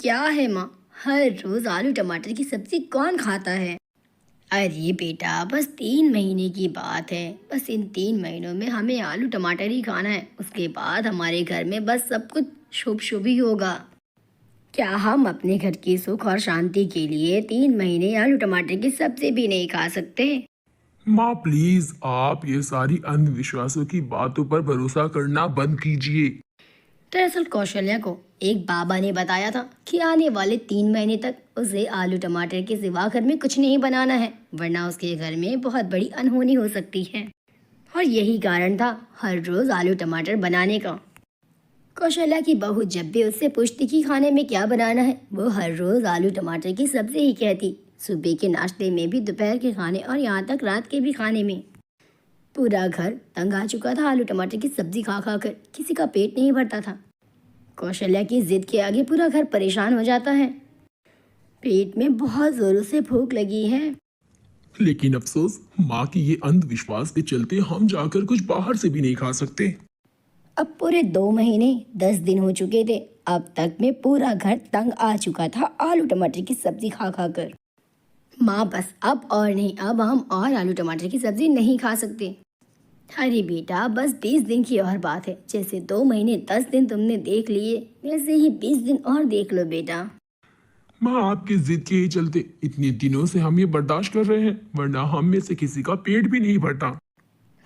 क्या है माँ, हर रोज आलू टमाटर की सब्जी कौन खाता है? अरे बेटा, बस 3 महीने की बात है। बस इन 3 महीनों में हमें आलू टमाटर ही खाना है। उसके बाद हमारे घर में बस सब कुछ शुभ शुभ ही होगा। क्या हम अपने घर की सुख और शांति के लिए 3 महीने आलू टमाटर की सब्जी भी नहीं खा सकते? माँ प्लीज आप ये सारी अंधविश्वासों की बातों पर भरोसा करना बंद कीजिए। दरअसल कौशल्या को एक बाबा ने बताया था कि आने वाले 3 महीने तक उसे आलू टमाटर के सिवा घर में कुछ नहीं बनाना है, वरना उसके घर में बहुत बड़ी अनहोनी हो सकती है। और यही कारण था हर रोज आलू टमाटर बनाने का। कौशल्या की बहू जब भी उससे पूछती कि खाने में क्या बनाना है, वो हर रोज आलू टमाटर की सब्जी ही कहती। सुबह के नाश्ते में भी, दोपहर के खाने और यहाँ तक रात के भी खाने में। पूरा घर तंग आ चुका था आलू टमाटर की सब्जी खा खा कर, किसी का पेट नहीं भरता था। कौशल्या की जिद के आगे पूरा घर परेशान हो जाता है। पेट में बहुत जोरों से भूख लगी है। लेकिन अफसोस माँ की ये अंधविश्वास के चलते हम जाकर कुछ बाहर से भी नहीं खा सकते। अब पूरे 2 महीने 10 दिन हो चुके थे। अब तक में पूरा घर तंग आ चुका था आलू टमाटर की सब्जी खा खा कर। माँ बस अब और नहीं, अब हम और आलू टमाटर की सब्जी नहीं खा सकते। अरे बेटा, बस 20 दिन की और बात है। जैसे 2 महीने 10 दिन तुमने देख लिए, वैसे ही 20 दिन और देख लो बेटा। माँ आपकी जिद के ही चलते इतने दिनों से हम ये बर्दाश्त कर रहे हैं, वरना हम में से किसी का पेट भी नहीं भरता।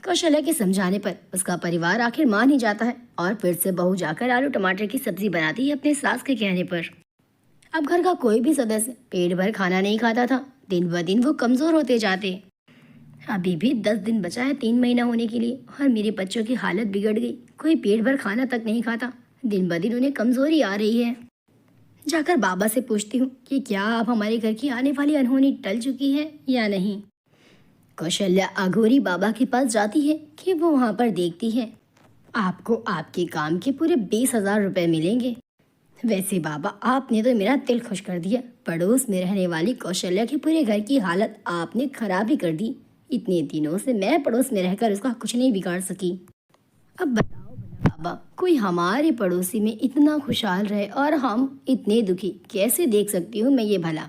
कौशल्या के समझाने पर उसका परिवार आखिर मान ही जाता है और फिर से बहू जाकर आलू टमाटर की सब्जी बनाती है अपने सास के कहने पर। अब घर का कोई भी सदस्य पेट भर खाना नहीं खाता था। दिन ब दिन वो कमजोर होते जाते। अभी भी 10 दिन बचा है 3 महीना होने के लिए और मेरे बच्चों की हालत बिगड़ गई। कोई पेट भर खाना तक नहीं खाता। दिन ब दिन उन्हें कमजोरी आ रही है। जाकर बाबा से पूछती हूँ कि क्या अब हमारे घर की आने वाली अनहोनी टल चुकी है या नहीं। कौशल्या अघोरी बाबा के पास जाती है कि वो वहाँ पर देखती है। आपको आपके काम के पूरे 20,000 रुपए मिलेंगे। वैसे बाबा, आपने तो मेरा दिल खुश कर दिया। पड़ोस में रहने वाली कौशल्या के पूरे घर की हालत आपने खराब ही कर दी। इतने दिनों से मैं पड़ोस में रहकर उसका कुछ नहीं बिगाड़ सकी। अब बताओ भला बाबा, कोई हमारे पड़ोसी में इतना खुशहाल रहे और हम इतने दुखी कैसे देख सकती हूँ मैं ये भला।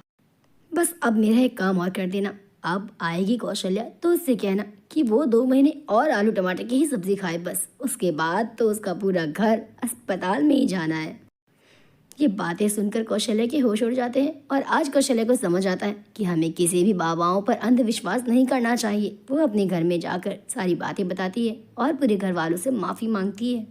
बस अब मेरा एक काम और कर देना। अब आएगी कौशल्या तो उससे कहना कि वो 2 महीने और आलू टमाटर की ही सब्जी खाए, बस उसके बाद तो उसका पूरा घर अस्पताल में ही जाना है। ये बातें सुनकर कौशल्या के होश उड़ जाते हैं और आज कौशल्या को समझ आता है कि हमें किसी भी बाबाओं पर अंधविश्वास नहीं करना चाहिए। वो अपने घर में जाकर सारी बातें बताती है और पूरे घर वालों से माफ़ी मांगती है।